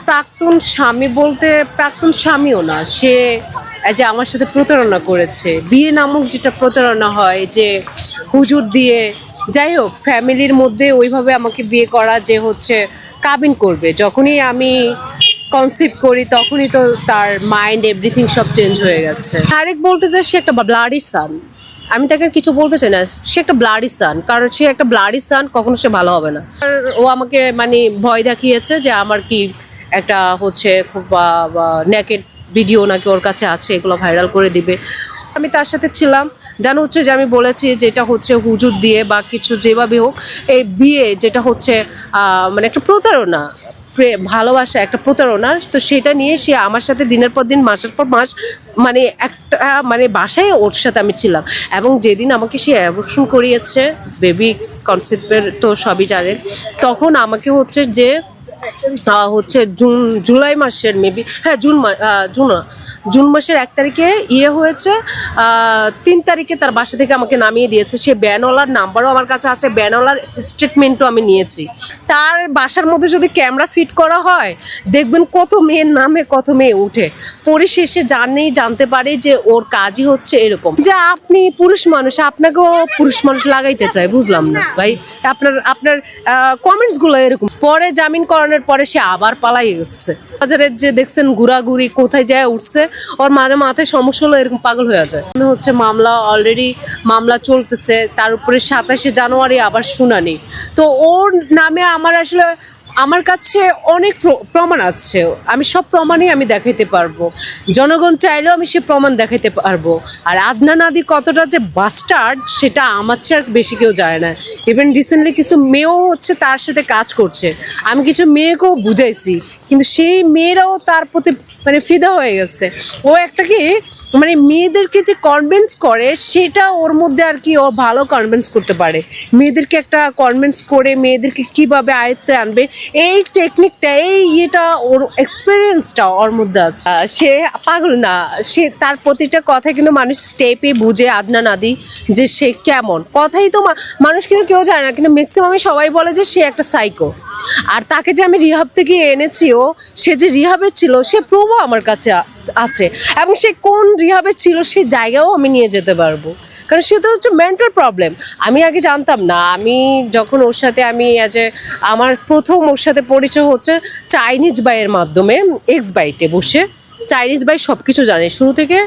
প্রাক্তন স্বামী বলতে প্রাক্তন স্বামীও না, সে যে আমার সাথে প্রতারণা করেছে। বিয়ে নামক যেটা প্রতারণা হয়, যে হুজুর দিয়ে, যাই হোক, ফ্যামিলির মধ্যে ওইভাবে আমাকে বিয়ে করা, যে হচ্ছে কাবিন করবে। যখনই আমি কনসিভ করি তখনই তো তার মাইন্ড এভরিথিং সব চেঞ্জ হয়ে গেছে। তারেক বলতে চাই সে একটা ব্লাডি সান। আমি তাকে কিছু বলতে চাই না, সে একটা ব্লাডি সান, কারণ সে একটা ব্লাডি সান, কখনো সে ভালো হবে না। আর ও আমাকে মানে ভয় দেখিয়েছে যে আমার কি একটা হচ্ছে খুব নেকেড ভিডিও নাকি ওর কাছে আছে, এগুলো ভাইরাল করে দিবে। আমি তার সাথে ছিলাম, দেন হচ্ছে যে আমি বলেছি যেটা হচ্ছে হুজুর দিয়ে বা কিছু যেভাবে হোক, এই বিয়ে যেটা হচ্ছে মানে একটা প্রতারণা, ভালোবাসা একটা প্রতারণা। তো সেটা নিয়ে সে আমার সাথে দিনের পর দিন, মাসের পর মাস, মানে একটা মানে বাসায় ওর সাথে আমি ছিলাম। এবং যেদিন আমাকে সে অ্যাবর্শন করিয়েছে, বেবি কনসেপ্টের তো সবই জানেন, তখন আমাকে হচ্ছে যে হচ্ছে জুলাই মাসের মেবি, হ্যাঁ জুন মাসের 1 তারিখে হয়েছে। 3 তারিখে তার বাসা থেকে আমাকে নামিয়ে দিয়েছে। সে ব্যানওয়ালার নাম্বারও আমার কাছে আছে, ব্যানওয়ালার স্টেটমেন্টও আমি নিয়েছি। তার বাসার মধ্যে যদি ক্যামেরা ফিট করা হয়, দেখবেন কত মেয়ের নামে কত মেয়ে উঠে। পরিশেষে জানতে পারে যে ওর কাজই হচ্ছে এরকম, যে আপনি পুরুষ মানুষ, আপনাকেও পুরুষ মানুষ লাগাইতে চায়। বুঝলাম না ভাই, আপনার কমেন্টসগুলো এরকম। পরে জামিন করানোর পরে সে আবার পালাই গেছে। বাজারের যে দেখছেন ঘোরাঘুরি, কোথায় যায় উঠছে, ওর মাথায় সমস্যা হলো, এরকম পাগল হয়ে যায়। হচ্ছে মামলা, অলরেডি মামলা চলতেছে, তার উপরে 27শে জানুয়ারি আবার শুনানি। তো ওর নামে আমার কাছে অনেক প্রমাণ আছে, আমি সব প্রমাণই আমি দেখাইতে পারবো। জনগণ চাইলেও আমি সে প্রমাণ দেখাইতে পারবো। আর আদনান আদি কতটা যে বাস্টার্ড, সেটা আমার চেয়ে আর বেশি কেউ যায় না। ইভেন রিসেন্টলি কিছু মেয়েও হচ্ছে তার সাথে কাজ করছে, আমি কিছু মেয়েকেও বুঝাইছি, কিন্তু সেই মেয়েরাও তার প্রতি মানে ফিদা হয়ে গেছে। ও একটা কি মানে মেয়েদেরকে যে কনভিন্স করে, সেটা ওর মধ্যে আর কি ও ভালো কনভিন্স করতে পারে। মেয়েদেরকে একটা কনভিন্স করে মেয়েদেরকে কিভাবে আয়ত্তে আনবে, এই টেকনিকটা, এটা ওর এক্সপিরিয়েন্সটা ওর মধ্যে আছে। সে পাগল না, সে তার প্রতিটা কথা কিন্তু মানুষ স্টেপে বুঝে। আদনান আদি যে সে কেমন, কথাই তো মানুষ কিন্তু কেউ জানে না, কিন্তু ম্যাক্সিমামে সবাই বলে যে সে একটা সাইকো। আর তাকে যে আমি রিহাব থেকে এনেছিও, সে যে রিহাবে ছিল সে প্রুফও আমার কাছে আছে, এবং সে কোন রিহাবে ছিল সেই জায়গাও আমি নিয়ে যেতে পারবো, কারণ সে তো হচ্ছে মেন্টাল প্রবলেম। আমি আগে জানতাম না। আমি যখন ওর সাথে আমার প্রথম ওর সাথে পরিচয় হচ্ছে চাইনিজ বাইয়ের মাধ্যমে, এক্স বাইটে বসে। চাইনিজ ভাই সব কিছু জানে, শুরু থেকে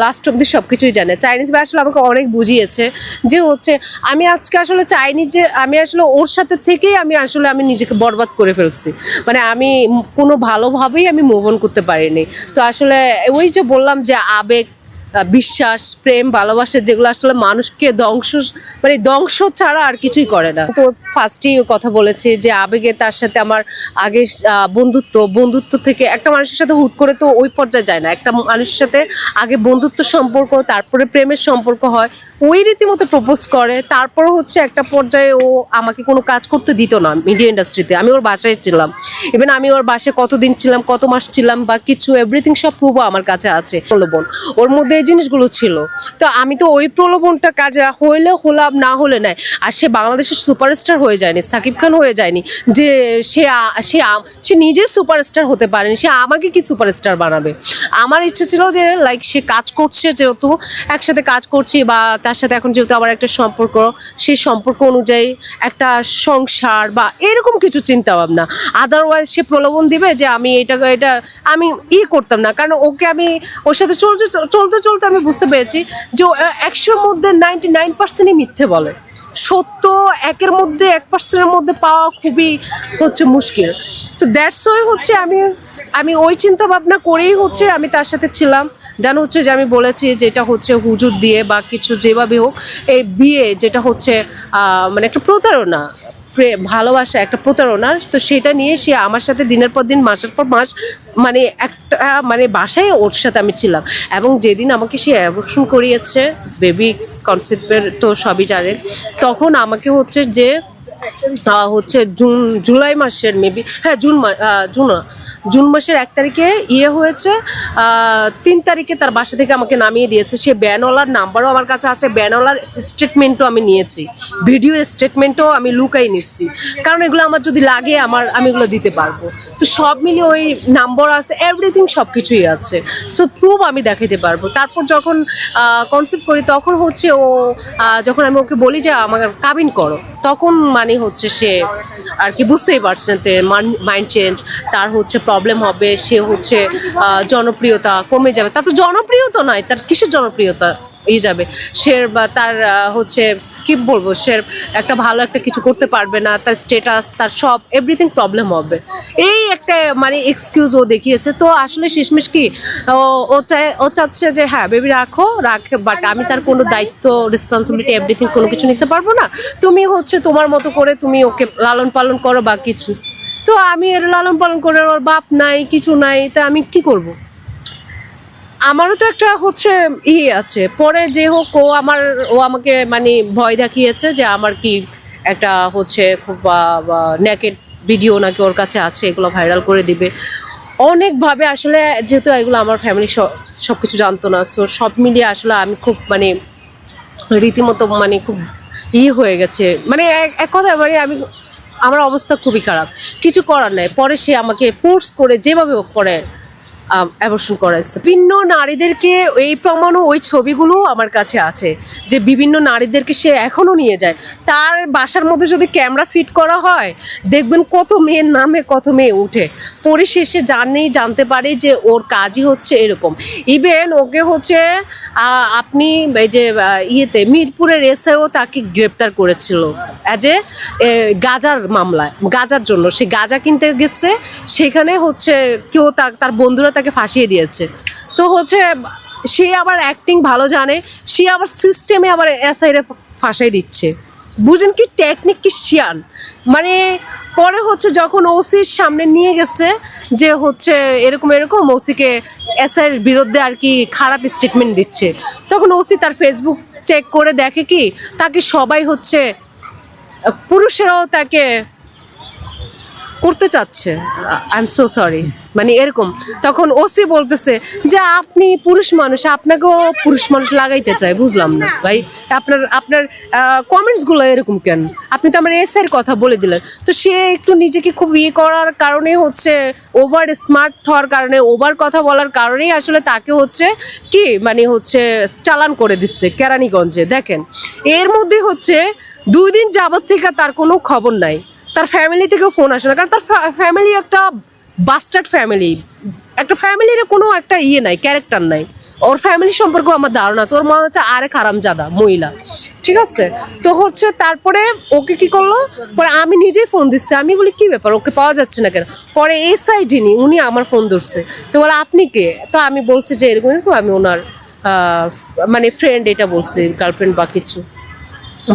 লাস্ট অব্দি সব কিছুই জানে। চাইনিজ ভাই আসলে আমাকে অনেক বুঝিয়েছে যে হচ্ছে আমি আজকে আসলে আমি আসলে ওর সাথে থেকেই আমি নিজেকে বরবাদ করে ফেলছি। মানে আমি কোনো ভালোভাবেই আমি মুভ অন করতে পারিনি। তো আসলে ওই যে বললাম যে আবেগ, বিশ্বাস, প্রেম, ভালোবাসা, যেগুলো আসলে মানুষকে ধ্বংস ছাড়া আর কিছুই করে না। তো ফার্স্টেই কথা বলেছি যে আবেগে তার সাথে আমার আগে বন্ধুত্ব থেকে একটা মানুষের সাথে হুট করে তো ওই পর্যায়ে যায় না। একটা মানুষের সাথে আগে বন্ধুত্ব সম্পর্ক, তারপরে প্রেমের সম্পর্ক হয়, ওই রীতিমতো প্রপোজ করে। তারপরে হচ্ছে একটা পর্যায়ে ও আমাকে কোনো কাজ করতে দিত না মিডিয়া ইন্ডাস্ট্রিতে। আমি ওর বাসায় ছিলাম, ইভেন আমি ওর বাসায় কতদিন ছিলাম, কত মাস ছিলাম বা কিছু এভরিথিং সব প্রুফও আমার কাছে আছে। প্রলোভন, ওর মধ্যে এই জিনিসগুলো ছিল। তো আমি তো ওই প্রলোভনটা কাজে হইলে হলাম, না হলে নাই। আর সে বাংলাদেশের সুপারস্টার হয়ে যায়নি, সাকিব খান হয়ে যায়নি যে সে নিজে সুপারস্টার হতে পারেনি, সে আমাকে কি সুপারস্টার বানাবে। আমার ইচ্ছে ছিল যে লাইক সে কাজ করছে, যেহেতু একসাথে কাজ করছি, বা তার সাথে এখন যেহেতু আমার একটা সম্পর্ক, সেই সম্পর্ক অনুযায়ী একটা সংসার বা এরকম কিছু চিন্তা ভাবনা। আদারওয়াইজ সে প্রলোভন দিবে যে আমি এটা আমি করতাম না। কারণ ওর সাথে চলতে আমি বুঝতে পেরেছি যে 100-র মধ্যে 99%ই মিথ্যে বলে। সত্য 1-এর মধ্যে 1%-এর মধ্যে পাওয়া খুবই হচ্ছে মুশকিল। তো দ্যাটস ওয়াই হচ্ছে আমি ওই চিন্তা ভাবনা করেই হচ্ছে আমি তার সাথে ছিলাম। দেন হচ্ছে যে আমি বলেছি যেটা হচ্ছে হুজুর দিয়ে বা কিছু যেভাবে হোক, এই বিয়ে যেটা হচ্ছে মানে একটা প্রতারণা, ভালোবাসা একটা প্রতারণা। তো সেটা নিয়ে সে আমার সাথে দিনের পর দিন, মাসের পর মাস, মানে একটা মানে বাসায় ওর সাথে আমি ছিলাম। এবং যেদিন আমাকে সে অ্যাবর্শন করিয়েছে, বেবি কনসেপ্টের তো সবই জানেন, তখন আমাকে হচ্ছে যে জুলাই মাসের মেবি, হ্যাঁ জুন মাসের 1 তারিখে হয়েছে। 3 তারিখে তার বাসা থেকে আমাকে নামিয়ে দিয়েছে। সে ব্যানওয়ালার নাম্বারও আমার কাছে আছে, ব্যানওয়ালার স্টেটমেন্টও আমি নিয়েছি, ভিডিও স্টেটমেন্টও আমি লুকাই নিচ্ছি, কারণ এগুলো আমার যদি লাগে আমি এগুলো দিতে পারবো। তো সব মিলিয়ে ওই নাম্বার আছে, এভরিথিং সব কিছুই আছে, সো প্রুফ আমি দেখাতে পারবো। তারপর যখন কনসেপ্ট করি তখন হচ্ছে ও যখন আমি ওকে বলি যে আমার কাবিন করো, তখন মানে হচ্ছে সে আর কি বুঝতেই পারছেন যে মাইন্ড চেঞ্জ, তার হচ্ছে প্রবলেম হবে, সে হচ্ছে জনপ্রিয়তা কমে যাবে। তার তো জনপ্রিয়তা নয়, তার কিসের জনপ্রিয়তা যাবে, সে বা তার হচ্ছে কি বলবো, সে একটা ভালো একটা কিছু করতে পারবে না, তার স্টেটাস, তার সব এভরিথিং প্রবলেম হবে, এই একটা মানে এক্সকিউজ ও দেখিয়েছে। তো আসলে শেষমেশ কি ও চাচ্ছে যে হ্যাঁ বেবি রাখে, বাট আমি তার কোনো দায়িত্ব, রেসপন্সিবিলিটি, এভরিথিং কোনো কিছু নিতে পারবো না। তুমি হচ্ছে তোমার মতো করে তুমি ওকে লালন পালন করো বা কিছু। তো আমি এর লালন পালন করে, ওর বাপ নাই কিছু নাই, তা আমি কি করব? আমারও তো একটা হচ্ছে আছে। পরে যে হোক ও আমাকে মানে ভয় দেখিয়েছে যে আমার কি একটা হচ্ছে খুব নেকেড ভিডিও নাকি ওর কাছে আছে, এগুলো ভাইরাল করে দিবে অনেকভাবে। আসলে যেহেতু এগুলো আমার ফ্যামিলি সব কিছু জানতো না, সো সব মিলিয়ে আসলে আমি খুব মানে রীতিমতো মানে খুব হয়ে গেছে, মানে এক কথায় মানে আমার অবস্থা খুবই খারাপ, কিছু করার নাই। পরে সে আমাকে ফোর্স করে যেভাবে হোক করে অ্যাবর্শন করাইছে। বিভিন্ন নারীদেরকে এই প্রমাণও ওই ছবিগুলো আমার কাছে আছে, যে বিভিন্ন নারীদেরকে সে এখনো নিয়ে যায়। তার বাসার মধ্যে যদি ক্যামেরা ফিট করা হয়, দেখবেন কত মেয়ের নামে কত মেয়ে উঠে, পরিশেষে জানতে পারে যে ওর কাজই হচ্ছে এরকম। ইভেন ওকে হচ্ছে আপনি এই যে মিরপুরের এসআইও তাকে গ্রেপ্তার করেছিল অ্যাজ এ গাজার মামলায়, গাজার জন্য সে গাজা কিনতে গেছে, সেখানে হচ্ছে কেউ তার বন্ধুরা তাকে ফাঁসিয়ে দিয়েছে। তো হচ্ছে সে আবার অ্যাক্টিং ভালো জানে, সে আবার সিস্টেমে আবার এসআইরে ফাঁসাই দিচ্ছে। বুঝেন কি টেকনিক, কি শিয়ান মানে। পরে হচ্ছে যখন ওসির সামনে নিয়ে গেছে যে হচ্ছে এরকম এরকম, ওসিকে এসআইয়ের বিরুদ্ধে আর কি খারাপ স্টেটমেন্ট দিচ্ছে, তখন ওসি তার ফেসবুক চেক করে দেখে কি তাকে সবাই হচ্ছে পুরুষেরাও তাকে করতে চাচ্ছে। আই এম সো সরি, মানে এরকম। তখন ওসি বলতেছে যে আপনি পুরুষ মানুষ, আপনাকেও পুরুষ মানুষ লাগাইতে চায়, বুঝলাম না ভাই আপনার কমেন্টসগুলো এরকম কেন? আপনি তো আমার এসের কথা বলে দিলেন। তো সে একটু নিজেকে খুব করার কারণে হচ্ছে, ওভার স্মার্ট হওয়ার কারণে, ওভার কথা বলার কারণেই আসলে তাকে হচ্ছে কি মানে হচ্ছে চালান করে দিচ্ছে কেরানীগঞ্জে। দেখেন এর মধ্যে হচ্ছে 2 দিন যাবত থেকে তার কোনো খবর নাই, তার ফ্যামিলি থেকেও ফোন আসে না, কারণ তার ফ্যামিলি একটা বাস্টার্ড ফ্যামিলি, একটা ফ্যামিলির কোনো একটা নাই, ক্যারেক্টার নাই। ওর ফ্যামিলি সম্পর্কেও আমার ধারণা আছে, ওর মনে হচ্ছে আরেক হারামজাদা মহিলা, ঠিক আছে। তো হচ্ছে তারপরে ওকে কি করলো, পরে আমি নিজেই ফোন দিচ্ছি, আমি বলি কি ব্যাপার, ওকে পাওয়া যাচ্ছে না কেন? পরে এসআই যিনি উনি আমার ফোন ধরছে, তো বলে আপনি কে? তো আমি বলছি যে এরকম এরকম আমি ওনার মানে ফ্রেন্ড, এটা বলছি গার্লফ্রেন্ড বা কিছু,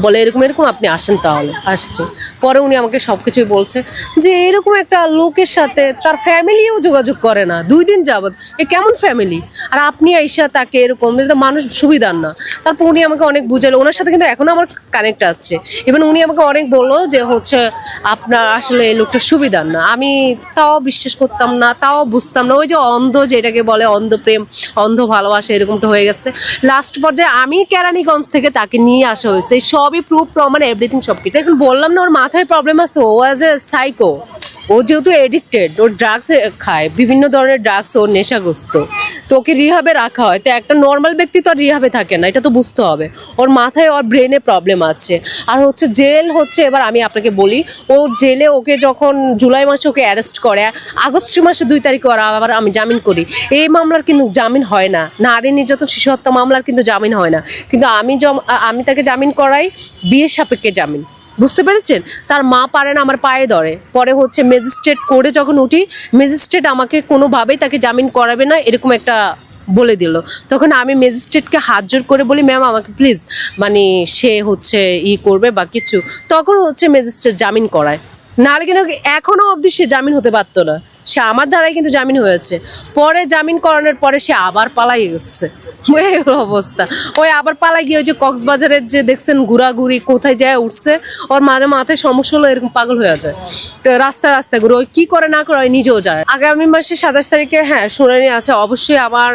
বলে এরকম এরকম আপনি আসেন, তাহলে আসছে। পরে উনি আমাকে সব কিছুই বলছে যে এরকম একটা লোকের সাথে তার ফ্যামিলিও যোগাযোগ করে না 2 দিন যাবত, এ কেমন ফ্যামিলি? আর আপনি আইসা তাকে এরকম, মানুষ সুবিধার না। তারপর উনি আমাকে অনেক বুঝালো, ওনার সাথে কিন্তু এখনো আমার কানেক্ট আছে। এবং উনি আমাকে অনেক বললো যে হচ্ছে আপনার আসলে এই লোকটা সুবিধার না। আমি তাও বিশ্বাস করতাম না, তাও বুঝতাম না, ওই যে অন্ধ, যেটাকে বলে অন্ধ প্রেম, অন্ধ ভালোবাসা, এরকমটা হয়ে গেছে। লাস্ট পর্যায়ে আমি কেরানীগঞ্জ থেকে তাকে নিয়ে আসা হয়েছে, সবই প্রুফ প্রমাণ এভরিথিং সব কিছু। এখন বললাম না ওর মাথায় প্রবলেম আছে, ও অ্যাজ এ সাইকো, ও যেহেতু এডিক্টেড, ওর ড্রাগস খায়, বিভিন্ন ধরনের ড্রাগস, ওর নেশাগ্রস্ত। তো ওকে রিহাবে রাখা হয়। তো একটা নর্মাল ব্যক্তি তো আর রিহাবে থাকে না, এটা তো বুঝতে হবে। ওর মাথায়, ওর ব্রেনে প্রবলেম আছে। আর হচ্ছে জেল হচ্ছে, এবার আমি আপনাকে বলি, ও জেলে ওকে যখন জুলাই মাসে ওকে অ্যারেস্ট করে, আগস্ট মাসে 2 তারিখে ওরা আবার আমি জামিন করি। এই মামলার কিন্তু জামিন হয় না, নারী নির্যাতন শিশু হত্যা মামলার কিন্তু জামিন হয় না। কিন্তু আমি তাকে জামিন করাই বিয়ের সাপেক্ষে জামিন, বুঝতে পেরেছেন? তার মা পারে না, আমার পায়ে ধরে। পরে হচ্ছে ম্যাজিস্ট্রেট কোর্টে যখন উঠি, ম্যাজিস্ট্রেট আমাকে কোনোভাবেই তাকে জামিন করাবে না এরকম একটা বলে দিল। তখন আমি ম্যাজিস্ট্রেটকে হাত জোর করে বলি ম্যাম আমাকে প্লিজ, মানে সে হচ্ছে করবে বা কিছু। তখন হচ্ছে ম্যাজিস্ট্রেট জামিন করায়, নাহলে কিন্তু এখনো অবধি সে জামিন হতে পারতো না। সে আমার দ্বারাই কিন্তু জামিন হয়েছে, পরে জামিন করানোর পরে সে আবার পালাই গেছে। ওই হলো অবস্থা। ওই আবার পালাই গিয়ে ওই যে কক্সবাজারের যে দেখছেন ঘোরাঘুরি কোথায় যায় উঠছে, ওর মাথায় সমস্যা হলো, এরকম পাগল হয়ে যায়। তো রাস্তায় ঘুরে ওই কি করে না করে ওই নিজেও যায়। আগামী মাসে 27 তারিখে হ্যাঁ শুনানি আছে। অবশ্যই আমার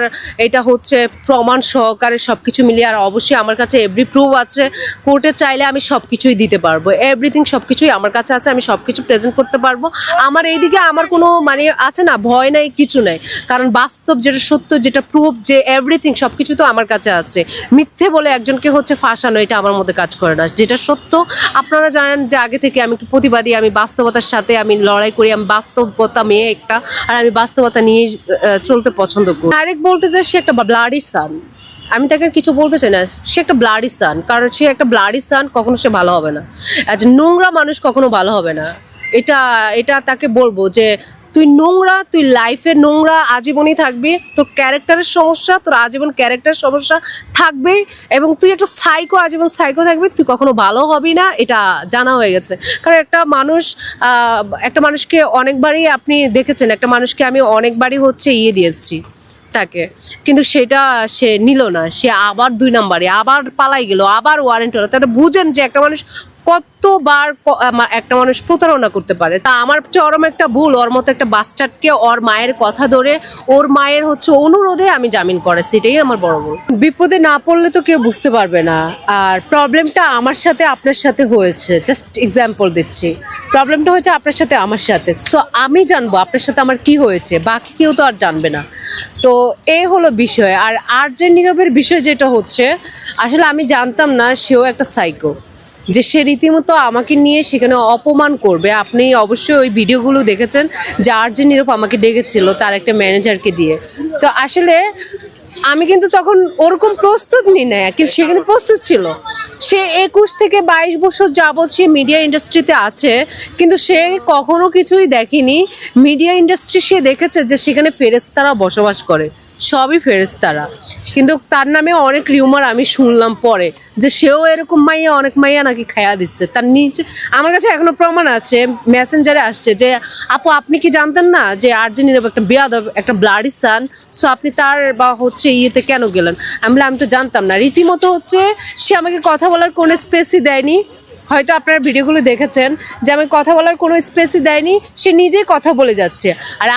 এটা হচ্ছে প্রমাণ সহকারে সবকিছু মিলিয়ে, আর অবশ্যই আমার কাছে এভরি প্রুফ আছে। কোর্টে চাইলে আমি সবকিছুই দিতে পারবো, এভরিথিং সবকিছুই আমার কাছে আছে, আমি সবকিছু প্রেজেন্ট করতে পারবো। আমার এইদিকে আমার কোনো মানে আছে না, ভয় নাই, কিছু নাই, কারণ বাস্তব যেটা সত্য, যেটা প্রুফ, যে এভরিথিং সবকিছু তো আমার কাছে আছে। মিথ্যে বলে একজনকে হচ্ছে ফাঁসানো, এটা আমার মধ্যে কাজ করে না। যেটা সত্য আপনারা জানেন যে আগে থেকে আমি একটু প্রতিবাদী, আমি বাস্তবতার সাথে আমি লড়াই করি, আমি বাস্তবতা মেয়ে একটা, আর আমি বাস্তবতা নিয়ে চলতে পছন্দ করি। ডাইরেক্ট বলতে চাই সে একটা ব্লাডি সান, আমি তাকে কিছু বলতে চাই না, সে একটা ব্লাডি সান, কারণ সে একটা ব্লাডি সান, কখনো সে ভালো হবে না। একজন নোংরা মানুষ কখনো ভালো হবে না, এটা তাকে বলবো যে তুই নোংরা, তুই লাইফে নোংরা আজীবনই থাকবি, তোর ক্যারেক্টারের সমস্যা, তোর আজীবন ক্যারেক্টার সমস্যা থাকবে, এবং তুই একটা সাইকো, আজীবন সাইকো থাকবি, তুই কখনো ভালো হবি না, এটা জানা হয়ে গেছে। কারণ একটা মানুষকে অনেকবারই আপনি দেখেছেন, একটা মানুষকে আমি অনেকবারই হচ্ছে দিয়েছি তাকে, কিন্তু সেটা সে নিল না, সে আবার 2 নম্বরে আবার পালাই গেল, আবার ওয়ারেন্ট হলো। তাহলে বুঝেন যে একটা মানুষ কতবার একটা মানুষ প্রতারণা করতে পারে। তা আমার চরম একটা ভুল, ওর মতো একটা বাস্টার্ডকে ওর মায়ের কথা ধরে, ওর মায়ের হচ্ছে অনুরোধে আমি জামিন করেছি, এটাই আমার বড় ভুল। বিপদে না পড়লে তো কেউ বুঝতে পারবে না। আর প্রবলেমটা আমার সাথে আপনার সাথে হয়েছে, জাস্ট এক্সাম্পল দিচ্ছি, প্রবলেমটা হয়েছে আপনার সাথে আমার সাথে, সো আমি জানবো আপনার সাথে আমার কি হয়েছে, বাকি কেউ তো আর জানবে না। তো এই হলো বিষয়। আর যে নীরবের বিষয় যেটা হচ্ছে, আসলে আমি জানতাম না সেও একটা সাইকো, যে সে রীতিমতো আমাকে নিয়ে সেখানে অপমান করবে। আপনি অবশ্যই ওই ভিডিওগুলো দেখেছেন যে আরজে নীরব আমাকে ডেকেছিল তার একটা ম্যানেজারকে দিয়ে। তো আসলে আমি কিন্তু তখন ওরকম প্রস্তুত নিই না, কিন্তু সে কিন্তু প্রস্তুত ছিল। সে 21 থেকে 22 বছর যাবৎ সে মিডিয়া ইন্ডাস্ট্রিতে আছে, কিন্তু সে কখনো কিছুই দেখেনি। মিডিয়া ইন্ডাস্ট্রি সে দেখেছে যে সেখানে ফেরেশতারা বসবাস করে, সবই ফেরেশতারা, কিন্তু তার নামে অনেক রিউমার আমি শুনলাম পরে, যে সেও এরকম মাইয়া, অনেক মাইয়া নাকি খায়া দিচ্ছে তার নিচে। আমার কাছে এখনো প্রমাণ আছে, মেসেঞ্জারে আসছে যে আপু আপনি কি জানতেন না যে আরজে নীরব একটা বেয়াদব, একটা ব্লাডি সান, সো আপনি তার বা হচ্ছে ইয়েতে কেন গেলেন? আমি তো জানতাম না। রীতিমতো হচ্ছে সে আমাকে কথা বলার কোনো স্পেসই দেয়নি। হয়তো আপনারা ভিডিওগুলো দেখেছেন যে আমি কথা বলার কোনো স্পেসই দেয়নি, সে নিজেই কথা বলে যাচ্ছে। আর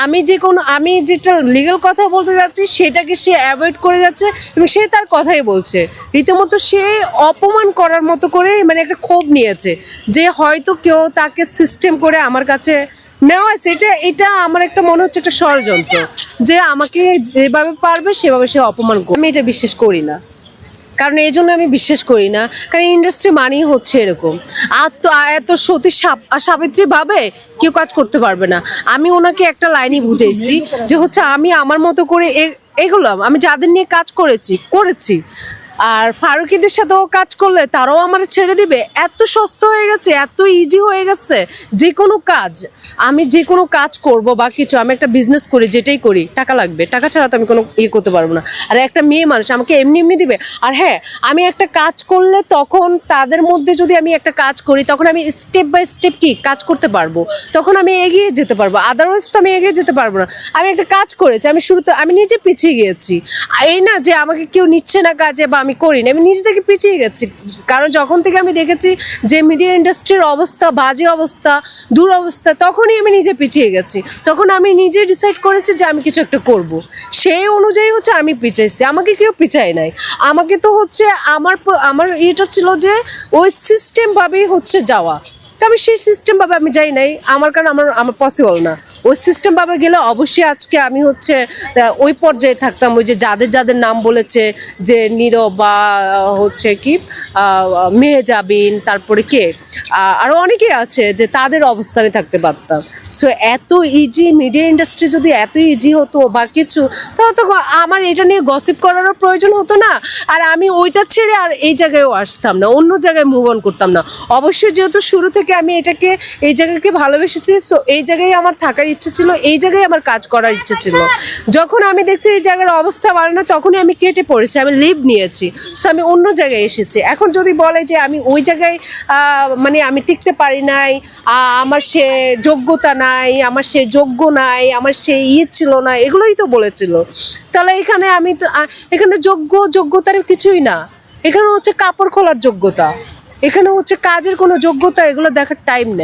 আমি যেটা লিগ্যাল কথা বলতে যাচ্ছি সেটাকে সে অ্যাভয়েড করে যাচ্ছে, এবং সে তার কথাই বলছে। রীতিমতো সে অপমান করার মতো করে মানে একটা ক্ষোভ নিয়েছে, যে হয়তো কেউ তাকে সিস্টেম করে আমার কাছে নেওয়া আছে। এটা আমার একটা মনে হচ্ছে একটা ষড়যন্ত্র, যে আমাকে যেভাবে পারবে সেভাবে সে অপমান করবে। আমি এটা বিশ্বাস করি না, কারণ এই জন্য আমি বিশ্বাস করি না, কারণ ইন্ডাস্ট্রি মানেই হচ্ছে এরকম। আর তো এত সতী সাবিত্রী ভাবে কেউ কাজ করতে পারবে না। আমি ওনাকে একটা লাইনই বুঝেছি, যে হচ্ছে আমি আমার মতো করে এগুলাম, আমি যাদের নিয়ে কাজ করেছি, আর ফারুকিদের সাথেও কাজ করলে তারাও আমার ছেড়ে দিবে। এত সস্তা হয়ে গেছে, এত ইজি হয়ে গেছে যে কোনো কাজ। আমি যে কোনো কাজ করব বা কিছু, আমি একটা বিজনেস করি, যেটাই করি টাকা লাগবে, টাকা ছাড়া তো আমি কোনো করতে পারবো না। আর একটা মেয়ে মানুষ আমাকে এমনি দিবে। আর হ্যাঁ, আমি একটা কাজ করলে তখন তাদের মধ্যে যদি আমি একটা কাজ করি, তখন আমি স্টেপ বাই স্টেপ কি কাজ করতে পারবো, তখন আমি এগিয়ে যেতে পারবো। আদারওয়াইজ তো আমি এগিয়ে যেতে পারবো না। আমি একটা কাজ করেছি, আমি শুরুতে আমি নিজে পিছিয়ে গিয়েছি। এই না যে আমাকে কেউ নিচ্ছে না কাজে বা আমি করিনি, আমি নিজে থেকে পিছিয়ে গেছি। কারণ যখন থেকে আমি দেখেছি যে মিডিয়া ইন্ডাস্ট্রির অবস্থা বাজে, অবস্থা দুরবস্থা, তখনই আমি নিজে পিছিয়ে গেছি। তখন আমি নিজে ডিসাইড করেছি যে আমি কিছু একটা করব। সেই অনুযায়ী হচ্ছে আমি পিছাইছি, আমাকে কেউ পিছায় নাই। আমাকে তো হচ্ছে আমার এটা ছিল যে ওই সিস্টেমভাবেই হচ্ছে যাওয়া। তো আমি সেই সিস্টেমভাবে আমি যাই নাই, কারণ আমার পসিবল না। ওই সিস্টেমভাবে গেলে অবশ্যই আজকে আমি হচ্ছে ওই পর্যায়ে থাকতাম, ওই যে যাদের নাম বলেছে, যে নীরব বা হচ্ছে কি মেহজাবিন, তারপরে কে আরও অনেকেই আছে, যে তাদের অবস্থানে থাকতে পারতাম। সো এত ইজি মিডিয়া ইন্ডাস্ট্রি যদি এত ইজি হতো বা কিছু, তাহলে তো আমার এটা নিয়ে গসিপ করারও প্রয়োজন হতো না। আর আমি ওইটা ছেড়ে আর এই জায়গায়ও আসতাম না, অন্য জায়গায় মুভ অন করতাম না। অবশ্যই যেহেতু শুরু থেকে আমি এই জায়গাকে ভালোবেসেছি, সো এই জায়গায় আমার থাকার ইচ্ছে ছিল, এই জায়গায় আমার কাজ করার ইচ্ছে ছিল। যখন আমি দেখছি এই জায়গার অবস্থা ভালো না, তখনই আমি কেটে পড়েছি, আমি লিভ নিয়েছি। করেছি, সো আমি অন্য জায়গায় এসেছি। এখন যদি বলে যে আমি ওই জায়গায় মানে আমি টিকতে পারি নাই, আমার সে যোগ্যতা নাই, আমার সে যোগ্য নাই, আমার সে ছিল না, এগুলোই তো বলেছিল। তাহলে এখানে আমি তো এখানে যোগ্যতার কিছুই না, এখানে হচ্ছে কাপড় খোলার যোগ্যতা, এখানে হচ্ছে কাজের কোনো যোগ্যতা, এগুলো দেখার টাইম নেই।